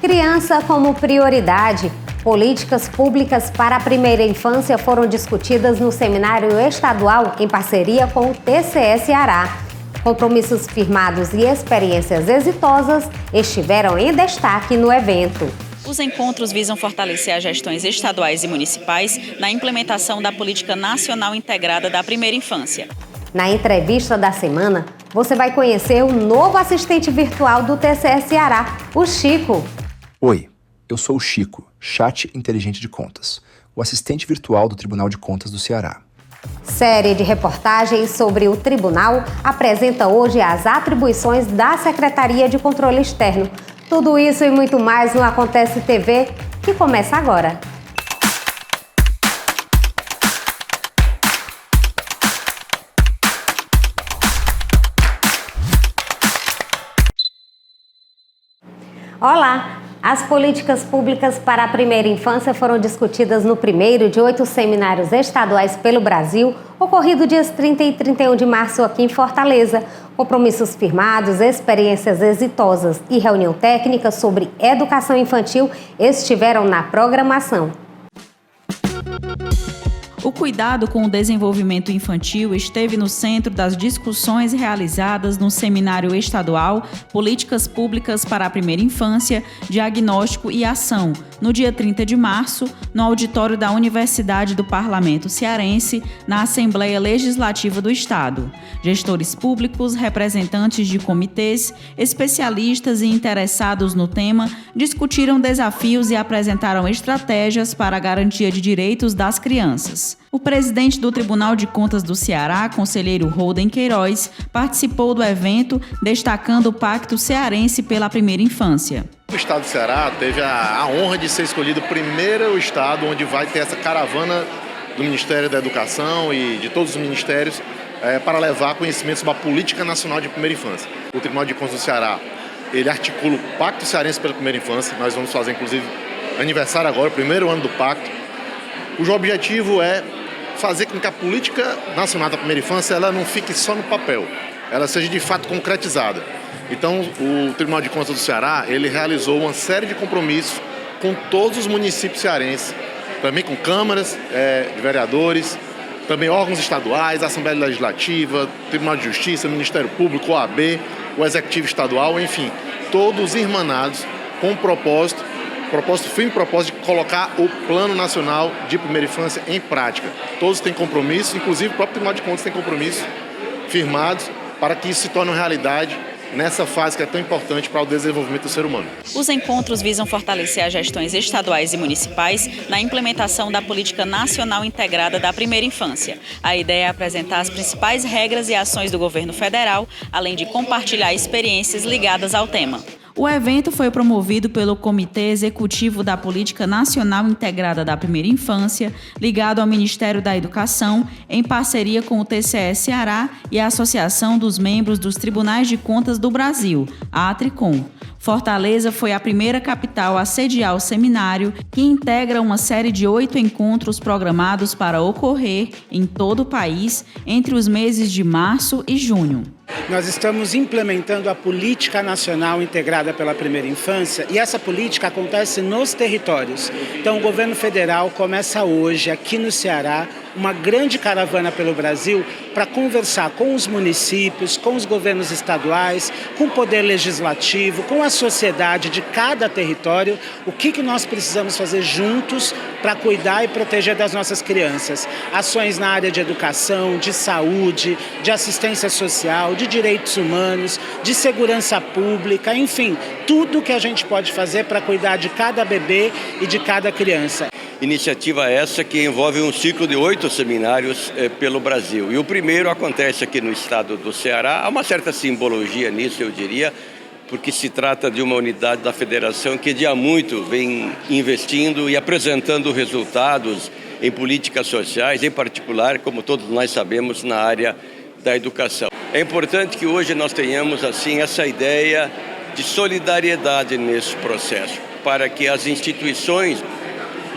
Criança como prioridade. Políticas públicas para a primeira infância foram discutidas no seminário estadual em parceria com o TCE Ceará. Compromissos firmados e experiências exitosas estiveram em destaque no evento. Os encontros visam fortalecer as gestões estaduais e municipais na implementação da Política Nacional Integrada da Primeira Infância. Na entrevista da semana, você vai conhecer o novo assistente virtual do TCE Ceará, o Chico. Oi, eu sou o Chico, chat inteligente de contas, o assistente virtual do Tribunal de Contas do Ceará. Série de reportagens sobre o tribunal apresenta hoje as atribuições da Secretaria de Controle Externo. Tudo isso e muito mais no Acontece TV, que começa agora. Olá! As políticas públicas para a primeira infância foram discutidas no primeiro de 8 seminários estaduais pelo Brasil, ocorrido dias 30 e 31 de março aqui em Fortaleza. Compromissos firmados, experiências exitosas e reunião técnica sobre educação infantil estiveram na programação. O cuidado com o desenvolvimento infantil esteve no centro das discussões realizadas no Seminário Estadual Políticas Públicas para a Primeira Infância, Diagnóstico e Ação, no dia 30 de março, no auditório da Universidade do Parlamento Cearense, na Assembleia Legislativa do Estado. Gestores públicos, representantes de comitês, especialistas e interessados no tema discutiram desafios e apresentaram estratégias para a garantia de direitos das crianças. O presidente do Tribunal de Contas do Ceará, conselheiro Holden Queiroz, participou do evento, destacando o Pacto Cearense pela Primeira Infância. O estado do Ceará teve a honra de ser escolhido o primeiro estado onde vai ter essa caravana do Ministério da Educação e de todos os ministérios para levar conhecimento sobre a Política Nacional de Primeira Infância. O Tribunal de Contas do Ceará, ele articula o Pacto Cearense pela Primeira Infância. Nós vamos fazer, inclusive, aniversário agora, o primeiro ano do Pacto, cujo objetivo é fazer com que a Política Nacional da Primeira Infância ela não fique só no papel, ela seja de fato concretizada. Então, o Tribunal de Contas do Ceará, ele realizou uma série de compromissos com todos os municípios cearenses, também com câmaras de vereadores, também órgãos estaduais, Assembleia Legislativa, Tribunal de Justiça, Ministério Público, OAB, o Executivo Estadual, enfim, todos irmanados com um propósito de colocar o Plano Nacional de Primeira Infância em prática. Todos têm compromissos, inclusive o próprio Tribunal de Contas tem compromissos firmados para que isso se torne uma realidade nessa fase que é tão importante para o desenvolvimento do ser humano. Os encontros visam fortalecer as gestões estaduais e municipais na implementação da Política Nacional Integrada da Primeira Infância. A ideia é apresentar as principais regras e ações do governo federal, além de compartilhar experiências ligadas ao tema. O evento foi promovido pelo Comitê Executivo da Política Nacional Integrada da Primeira Infância, ligado ao Ministério da Educação, em parceria com o TCE Ceará e a Associação dos Membros dos Tribunais de Contas do Brasil, a Atricom. Fortaleza foi a primeira capital a sediar o seminário, que integra uma série de 8 encontros programados para ocorrer em todo o país entre os meses de março e junho. Nós estamos implementando a Política Nacional Integrada pela Primeira Infância e essa política acontece nos territórios. Então o governo federal começa hoje, aqui no Ceará, uma grande caravana pelo Brasil para conversar com os municípios, com os governos estaduais, com o poder legislativo, com a sociedade de cada território, o que nós precisamos fazer juntos para cuidar e proteger das nossas crianças. Ações na área de educação, de saúde, de assistência social, de direitos humanos, de segurança pública, enfim, tudo que a gente pode fazer para cuidar de cada bebê e de cada criança. Iniciativa essa que envolve um ciclo de 8 seminários pelo Brasil. E o primeiro acontece aqui no estado do Ceará. Há uma certa simbologia nisso, eu diria, porque se trata de uma unidade da federação que de há muito vem investindo e apresentando resultados em políticas sociais, em particular, como todos nós sabemos, na área da educação. É importante que hoje nós tenhamos assim essa ideia de solidariedade nesse processo, para que as instituições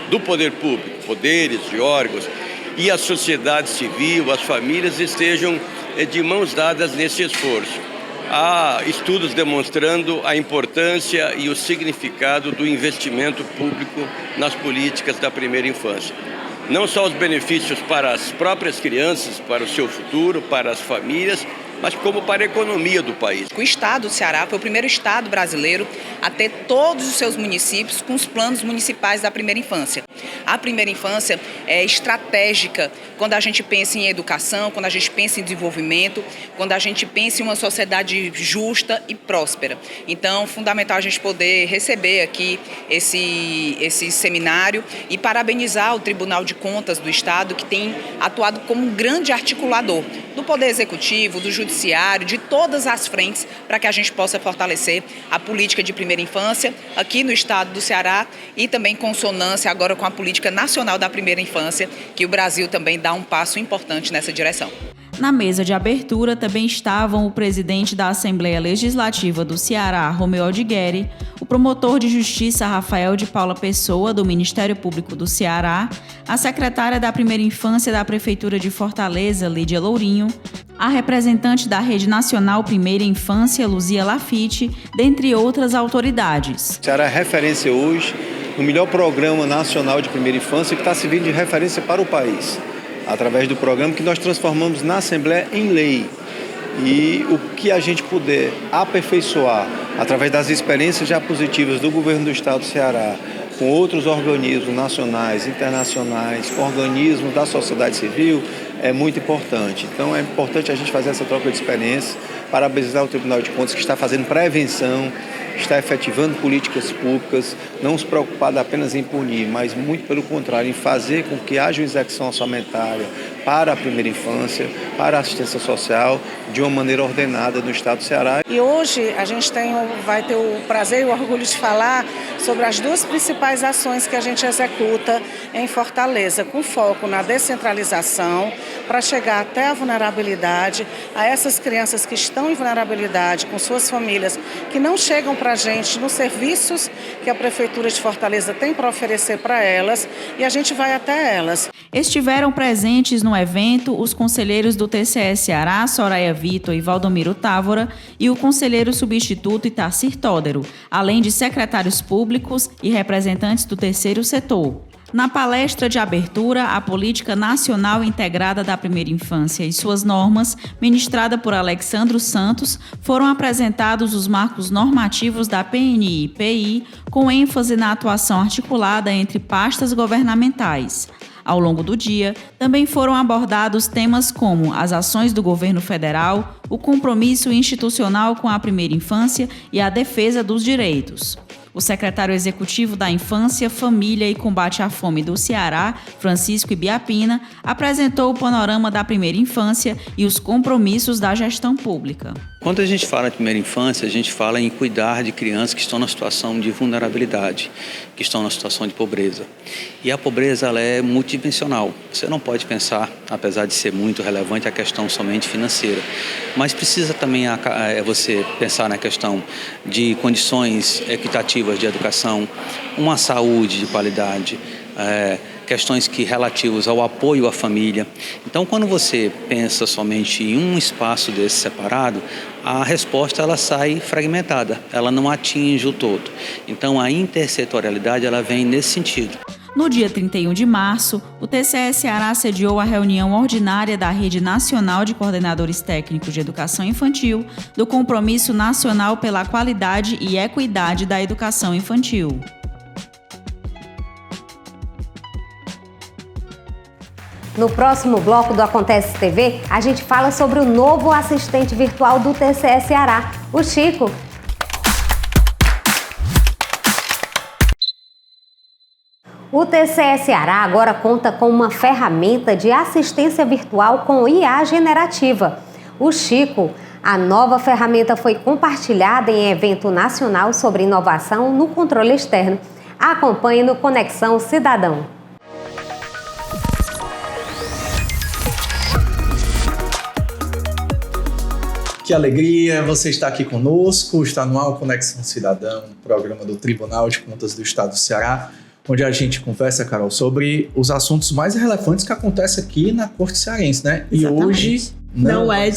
do poder público, poderes e órgãos, e a sociedade civil, as famílias estejam de mãos dadas nesse esforço. há estudos demonstrando a importância e o significado do investimento público nas políticas da primeira infância. Não só os benefícios para as próprias crianças, para o seu futuro, para as famílias, mas como para a economia do país. O estado do Ceará foi o primeiro estado brasileiro a ter todos os seus municípios com os planos municipais da primeira infância. A primeira infância é estratégica quando a gente pensa em educação, quando a gente pensa em desenvolvimento, quando a gente pensa em uma sociedade justa e próspera. Então, fundamental a gente poder receber aqui esse seminário e parabenizar o Tribunal de Contas do Estado, que tem atuado como um grande articulador do Poder Executivo, do Judiciário, de todas as frentes, para que a gente possa fortalecer a política de primeira infância aqui no estado do Ceará e também em consonância agora com a política nacional da primeira infância, que o Brasil também dá um passo importante nessa direção. Na mesa de abertura também estavam o presidente da Assembleia Legislativa do Ceará, Romeu Aldigueri, o promotor de Justiça, Rafael de Paula Pessoa, do Ministério Público do Ceará, a secretária da Primeira Infância da Prefeitura de Fortaleza, Lídia Lourinho, a representante da Rede Nacional Primeira Infância, Luzia Lafite, dentre outras autoridades. O Ceará é referência hoje no melhor programa nacional de primeira infância que está servindo de referência para o país, através do programa que nós transformamos na Assembleia em lei. E o que a gente puder aperfeiçoar através das experiências já positivas do governo do estado do Ceará, com outros organismos nacionais, internacionais, organismos da sociedade civil, é muito importante. Então é importante a gente fazer essa troca de experiências, parabenizar o Tribunal de Contas que está fazendo prevenção, está efetivando políticas públicas, não se preocupado apenas em punir, mas muito pelo contrário, em fazer com que haja uma execução orçamentária para a primeira infância, para a assistência social, de uma maneira ordenada no estado do Ceará. E hoje a gente vai ter o prazer e o orgulho de falar sobre as duas principais ações que a gente executa em Fortaleza, com foco na descentralização, para chegar até a vulnerabilidade, a essas crianças que estão em vulnerabilidade, com suas famílias, que não chegam para a gente nos serviços que a Prefeitura de Fortaleza tem para oferecer para elas, e a gente vai até elas. Estiveram presentes no evento os conselheiros do TCE Ceará, Soraya Vitor e Valdomiro Távora, e o conselheiro substituto Itacir Tódero, além de secretários públicos e representantes do terceiro setor. Na palestra de abertura, a Política Nacional Integrada da Primeira Infância e suas normas, ministrada por Alexandro Santos, foram apresentados os marcos normativos da PNI e PI, com ênfase na atuação articulada entre pastas governamentais. Ao longo do dia, também foram abordados temas como as ações do governo federal, o compromisso institucional com a primeira infância e a defesa dos direitos. O secretário executivo da Infância, Família e Combate à Fome do Ceará, Francisco Ibiapina, apresentou o panorama da primeira infância e os compromissos da gestão pública. Quando a gente fala de primeira infância, a gente fala em cuidar de crianças que estão na situação de vulnerabilidade, que estão na situação de pobreza. E a pobreza ela é multidimensional. Você não pode pensar, apesar de ser muito relevante, a questão somente financeira. Mas precisa também você pensar na questão de condições equitativas de educação, uma saúde de qualidade, questões relativas ao apoio à família. Então, quando você pensa somente em um espaço desse separado, a resposta ela sai fragmentada, ela não atinge o todo. Então, a intersetorialidade ela vem nesse sentido. No dia 31 de março, o TCE Ceará sediou a reunião ordinária da Rede Nacional de Coordenadores Técnicos de Educação Infantil do Compromisso Nacional pela Qualidade e Equidade da Educação Infantil. No próximo bloco do Acontece TV, a gente fala sobre o novo assistente virtual do TCE Ceará, o Chico. O TCE Ceará agora conta com uma ferramenta de assistência virtual com IA generativa, o Chico. A nova ferramenta foi compartilhada em evento nacional sobre inovação no controle externo. Acompanhe no Conexão Cidadão. Que alegria você estar aqui conosco, está no ar o Conexão Cidadão, programa do Tribunal de Contas do Estado do Ceará, onde a gente conversa, Carol, sobre os assuntos mais relevantes que acontecem aqui na Corte Cearense, né? Exatamente. E hoje Não é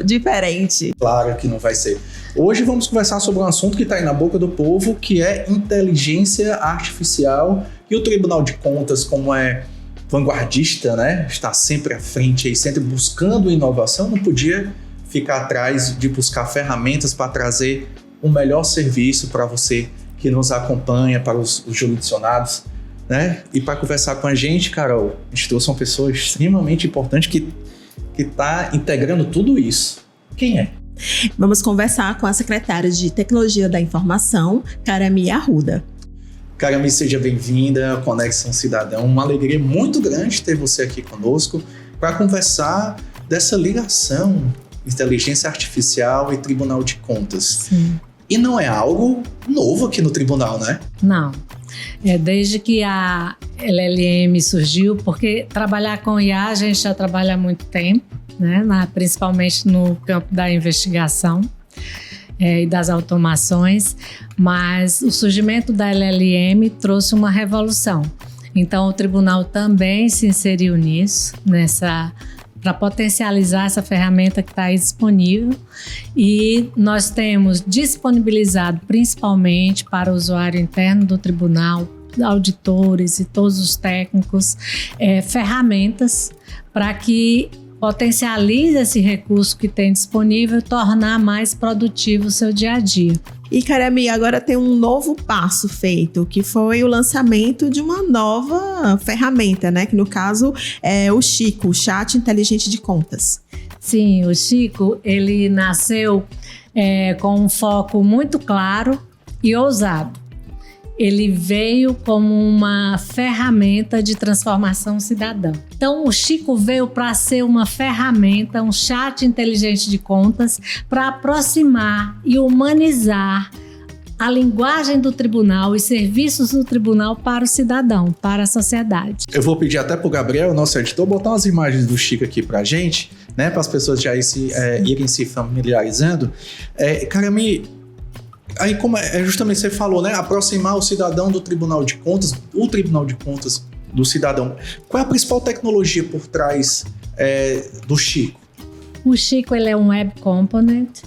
diferente. Claro que não vai ser. Hoje vamos conversar sobre um assunto que está aí na boca do povo, que é inteligência artificial. E o Tribunal de Contas, como é vanguardista, né, está sempre à frente, aí, sempre buscando inovação, não podia ficar atrás de buscar ferramentas para trazer o melhor serviço para você que nos acompanha, para os jurisdicionados, né? E para conversar com a gente, Carol, a gente trouxe uma pessoa extremamente importante que está integrando tudo isso. Quem é? Vamos conversar com a secretária de Tecnologia da Informação, Karami Arruda. Karami, seja bem-vinda ao Conexão Cidadão. Uma alegria muito grande ter você aqui conosco para conversar dessa ligação inteligência artificial e Tribunal de Contas. Sim. E não é algo novo aqui no tribunal, né? Não. Desde que a LLM surgiu, porque trabalhar com IA a gente já trabalha há muito tempo, né? Principalmente no campo da investigação e das automações, mas o surgimento da LLM trouxe uma revolução. Então o tribunal também se inseriu nisso, para potencializar essa ferramenta que está aí disponível, e nós temos disponibilizado principalmente para o usuário interno do tribunal, auditores e todos os técnicos, ferramentas para que potencialize esse recurso que tem disponível e tornar mais produtivo o seu dia a dia. E, Karami, agora tem um novo passo feito, que foi o lançamento de uma nova ferramenta, né? Que no caso é o Chico, o Chat Inteligente de Contas. Sim, o Chico, ele nasceu com um foco muito claro e ousado. Ele veio como uma ferramenta de transformação cidadã. Então, o Chico veio para ser uma ferramenta, um chat inteligente de contas, para aproximar e humanizar a linguagem do tribunal e serviços do tribunal para o cidadão, para a sociedade. Eu vou pedir até para o Gabriel, nosso editor, botar umas imagens do Chico aqui para a gente, né, para as pessoas já irem se familiarizando. Karami, aí como justamente você falou, né, aproximar o cidadão do Tribunal de Contas, o Tribunal de Contas do cidadão. Qual é a principal tecnologia por trás do Chico? O Chico, ele é um web component,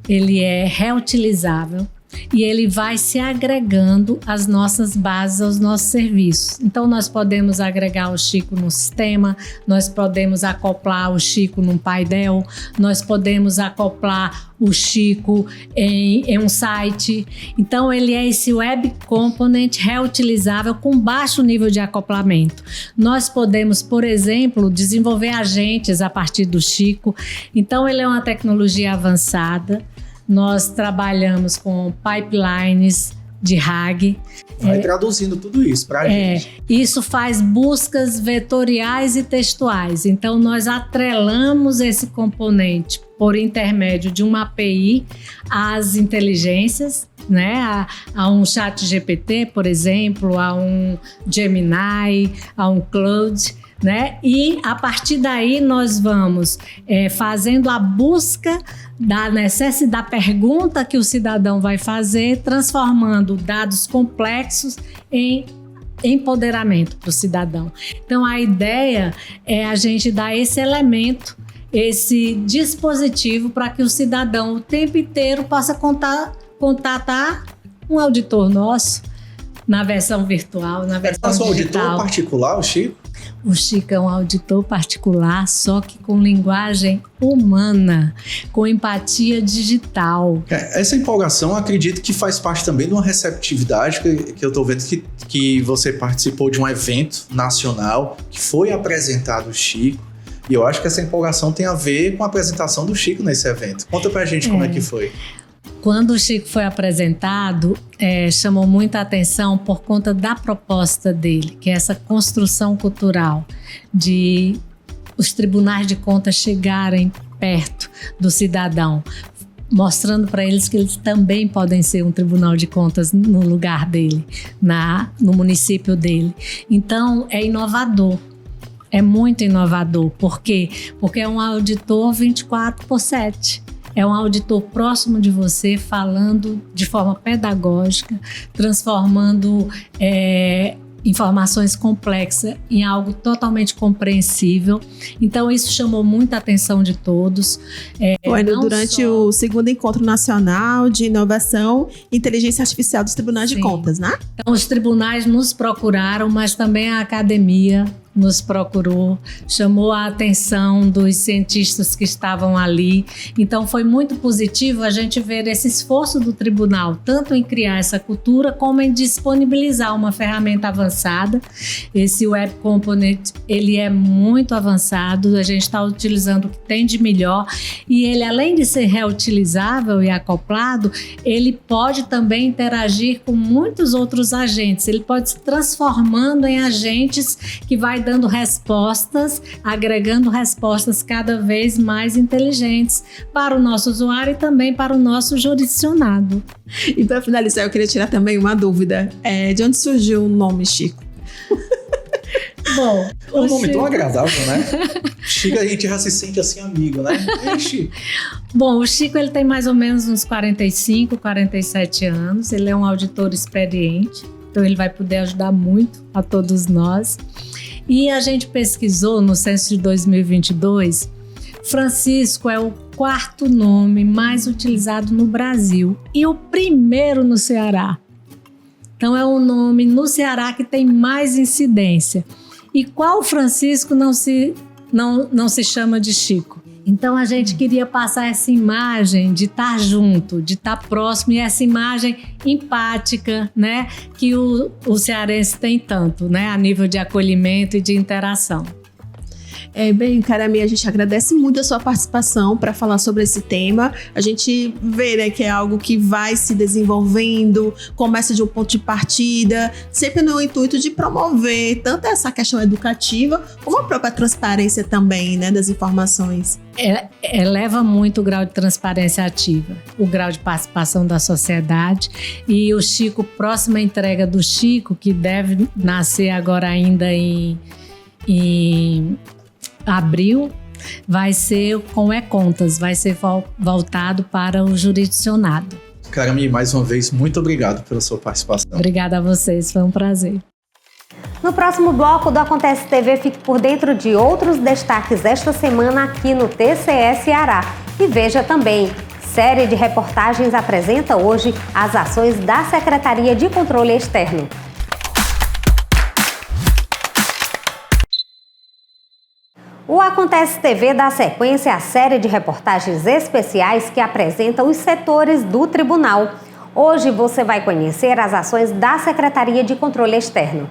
ele é reutilizável e ele vai se agregando às nossas bases, aos nossos serviços. Então nós podemos agregar o Chico no sistema, nós podemos acoplar o Chico num painel, nós podemos acoplar o Chico em um site. Então ele é esse web component reutilizável com baixo nível de acoplamento. Nós podemos, por exemplo, desenvolver agentes a partir do Chico. Então ele é uma tecnologia avançada. Nós trabalhamos com pipelines de RAG. Vai traduzindo tudo isso para a gente. Isso faz buscas vetoriais e textuais. Então, nós atrelamos esse componente por intermédio de uma API às inteligências, né? A um chat GPT, por exemplo, a um Gemini, a um Claude, né? E a partir daí nós vamos fazendo a busca da necessidade, da pergunta que o cidadão vai fazer, transformando dados complexos em empoderamento para o cidadão. Então a ideia é a gente dar esse elemento, esse dispositivo para que o cidadão o tempo inteiro possa contatar um auditor nosso na versão virtual, na versão digital. Auditor particular, o Chico? O Chico é um auditor particular, só que com linguagem humana, com empatia digital. Essa empolgação, acredito que faz parte também de uma receptividade que eu estou vendo que você participou de um evento nacional que foi apresentado o Chico. E eu acho que essa empolgação tem a ver com a apresentação do Chico nesse evento. Conta pra gente como é que foi. Quando o Chico foi apresentado, chamou muita atenção por conta da proposta dele, que é essa construção cultural de os tribunais de contas chegarem perto do cidadão, mostrando para eles que eles também podem ser um tribunal de contas no lugar dele, no município dele. Então, é inovador. É muito inovador. Por quê? Porque é um auditor 24/7. É um auditor próximo de você, falando de forma pedagógica, transformando informações complexas em algo totalmente compreensível. Então, isso chamou muita atenção de todos. Durante o segundo Encontro Nacional de Inovação e Inteligência Artificial dos Tribunais de Contas, né? Então, os tribunais nos procuraram, mas também a academia nos procurou, chamou a atenção dos cientistas que estavam ali. Então, foi muito positivo a gente ver esse esforço do tribunal, tanto em criar essa cultura, como em disponibilizar uma ferramenta avançada. Esse Web Component, ele é muito avançado, a gente está utilizando o que tem de melhor, e ele, além de ser reutilizável e acoplado, ele pode também interagir com muitos outros agentes, ele pode se transformando em agentes que vai dando respostas, agregando respostas cada vez mais inteligentes para o nosso usuário e também para o nosso jurisdicionado. E para finalizar, eu queria tirar também uma dúvida. De onde surgiu o nome Chico? Bom, é um nome tão agradável, né? Chico, a gente já se sente assim amigo, né? Chico. Bom, o Chico, ele tem mais ou menos uns 45, 47 anos. Ele é um auditor experiente, então ele vai poder ajudar muito a todos nós. E a gente pesquisou no censo de 2022, Francisco é o 4º nome mais utilizado no Brasil e o primeiro no Ceará. Então é um nome no Ceará que tem mais incidência. E qual Francisco não se chama de Chico? Então a gente queria passar essa imagem de estar junto, de estar próximo, e essa imagem empática, né, que o cearense tem tanto, né, a nível de acolhimento e de interação. Bem, Karami, a gente agradece muito a sua participação para falar sobre esse tema. A gente vê, né, que é algo que vai se desenvolvendo, começa de um ponto de partida, sempre no intuito de promover tanto essa questão educativa, como a própria transparência também, né, das informações. Eleva muito o grau de transparência ativa, o grau de participação da sociedade. E o Chico, próxima entrega do Chico, que deve nascer agora ainda em abril, vai ser com e-contas, vai ser voltado para o jurisdicionado. Karami, mais uma vez, muito obrigado pela sua participação. Obrigada a vocês, foi um prazer. No próximo bloco do Acontece TV, fique por dentro de outros destaques esta semana aqui no TCE Ceará. E veja também, série de reportagens apresenta hoje as ações da Secretaria de Controle Externo. O Acontece TV dá sequência à série de reportagens especiais que apresenta os setores do tribunal. Hoje você vai conhecer as ações da Secretaria de Controle Externo.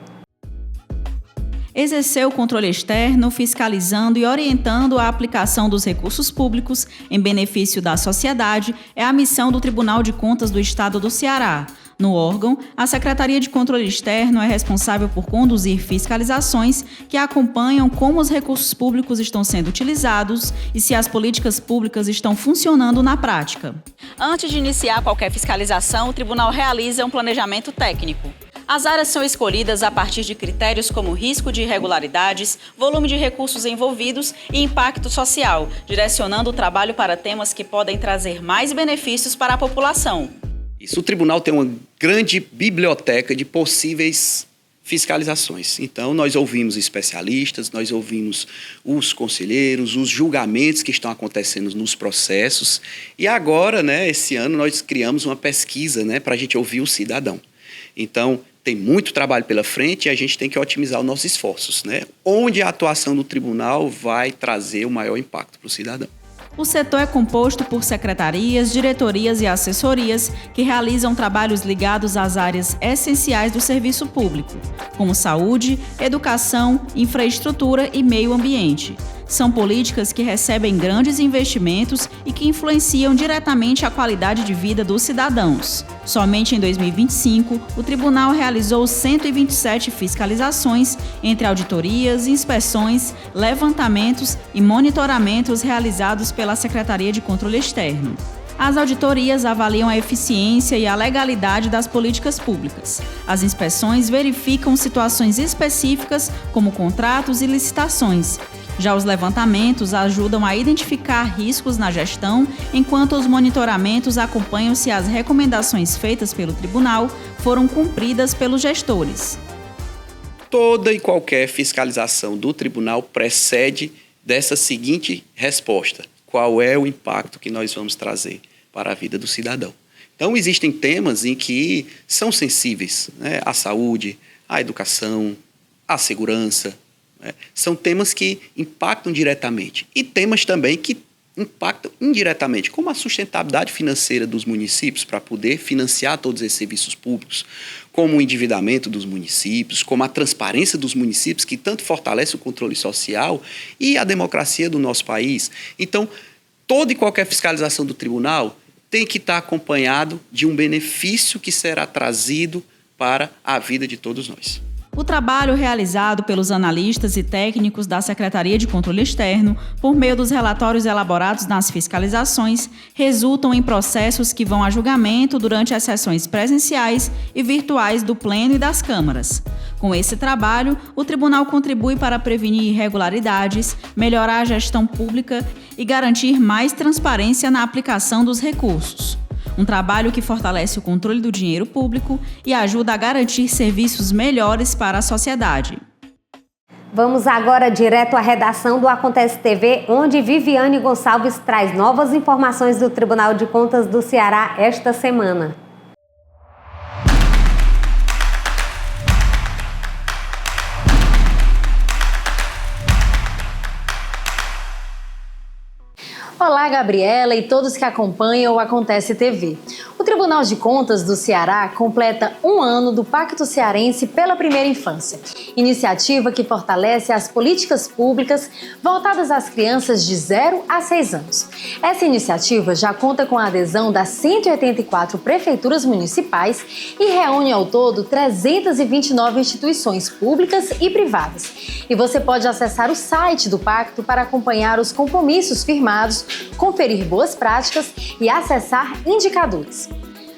Exercer o controle externo, fiscalizando e orientando a aplicação dos recursos públicos em benefício da sociedade é a missão do Tribunal de Contas do Estado do Ceará. No órgão, a Secretaria de Controle Externo é responsável por conduzir fiscalizações que acompanham como os recursos públicos estão sendo utilizados e se as políticas públicas estão funcionando na prática. Antes de iniciar qualquer fiscalização, o tribunal realiza um planejamento técnico. As áreas são escolhidas a partir de critérios como risco de irregularidades, volume de recursos envolvidos e impacto social, direcionando o trabalho para temas que podem trazer mais benefícios para a população. O tribunal tem uma grande biblioteca de possíveis fiscalizações. Então, nós ouvimos especialistas, nós ouvimos os conselheiros, os julgamentos que estão acontecendo nos processos. E agora, né, esse ano, nós criamos uma pesquisa, né, para a gente ouvir o cidadão. Então, tem muito trabalho pela frente e a gente tem que otimizar os nossos esforços, né? Onde a atuação do tribunal vai trazer o maior impacto para o cidadão. O setor é composto por secretarias, diretorias e assessorias que realizam trabalhos ligados às áreas essenciais do serviço público, como saúde, educação, infraestrutura e meio ambiente. São políticas que recebem grandes investimentos e que influenciam diretamente a qualidade de vida dos cidadãos. Somente em 2025, o tribunal realizou 127 fiscalizações, entre auditorias, inspeções, levantamentos e monitoramentos realizados pela Secretaria de Controle Externo. As auditorias avaliam a eficiência e a legalidade das políticas públicas. As inspeções verificam situações específicas, como contratos e licitações. Já os levantamentos ajudam a identificar riscos na gestão, enquanto os monitoramentos acompanham se as recomendações feitas pelo tribunal foram cumpridas pelos gestores. Toda e qualquer fiscalização do tribunal precede dessa seguinte resposta: qual é o impacto que nós vamos trazer para a vida do cidadão? Então, existem temas em que são sensíveis, né? A saúde, a educação, a segurança, né? São temas que impactam diretamente. E temas também que impactam indiretamente, como a sustentabilidade financeira dos municípios para poder financiar todos esses serviços públicos, como o endividamento dos municípios, como a transparência dos municípios, que tanto fortalece o controle social e a democracia do nosso país. Então, toda e qualquer fiscalização do tribunal tem que estar acompanhado de um benefício que será trazido para a vida de todos nós. O trabalho realizado pelos analistas e técnicos da Secretaria de Controle Externo, por meio dos relatórios elaborados nas fiscalizações, resultam em processos que vão a julgamento durante as sessões presenciais e virtuais do Pleno e das câmaras. Com esse trabalho, o Tribunal contribui para prevenir irregularidades, melhorar a gestão pública e garantir mais transparência na aplicação dos recursos. Um trabalho que fortalece o controle do dinheiro público e ajuda a garantir serviços melhores para a sociedade. Vamos agora direto à redação do Acontece TV, onde Viviane Gonçalves traz novas informações do Tribunal de Contas do Ceará esta semana. Olá, Gabriela e todos que acompanham o Acontece TV. O Tribunal de Contas do Ceará completa 1 ano do Pacto Cearense pela Primeira Infância, iniciativa que fortalece as políticas públicas voltadas às crianças de 0 a 6 anos. Essa iniciativa já conta com a adesão das 184 prefeituras municipais e reúne ao todo 329 instituições públicas e privadas. E você pode acessar o site do Pacto para acompanhar os compromissos firmados, conferir boas práticas e acessar indicadores.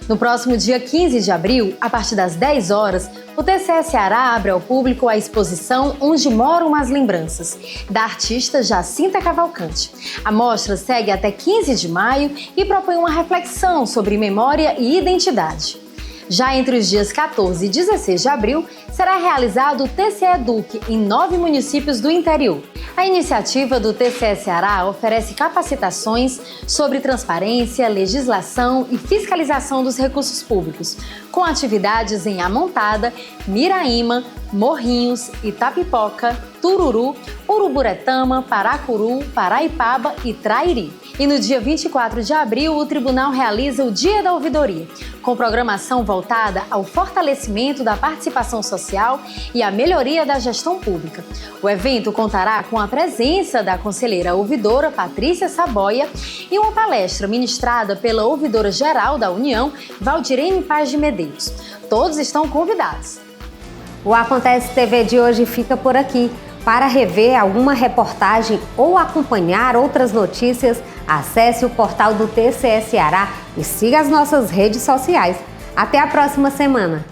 No próximo dia 15 de abril, a partir das 10 horas, o TCE Ceará abre ao público a exposição Onde Moram as Lembranças, da artista Jacinta Cavalcante. A mostra segue até 15 de maio e propõe uma reflexão sobre memória e identidade. Já entre os dias 14 e 16 de abril, será realizado o TCE Eduque em 9 municípios do interior. A iniciativa do TCE Ceará oferece capacitações sobre transparência, legislação e fiscalização dos recursos públicos, com atividades em Amontada, Miraíma, Morrinhos, Itapipoca, Tururu, Uruburetama, Paracuru, Paraipaba e Trairi. E no dia 24 de abril, o Tribunal realiza o Dia da Ouvidoria, com programação voltada ao fortalecimento da participação social e à melhoria da gestão pública. O evento contará com a presença da conselheira ouvidora Patrícia Saboia e uma palestra ministrada pela ouvidora-geral da União, Valdirene Paz de Medeiros. Todos estão convidados. O Acontece TV de hoje fica por aqui. Para rever alguma reportagem ou acompanhar outras notícias, acesse o portal do TCE Ceará e siga as nossas redes sociais. Até a próxima semana!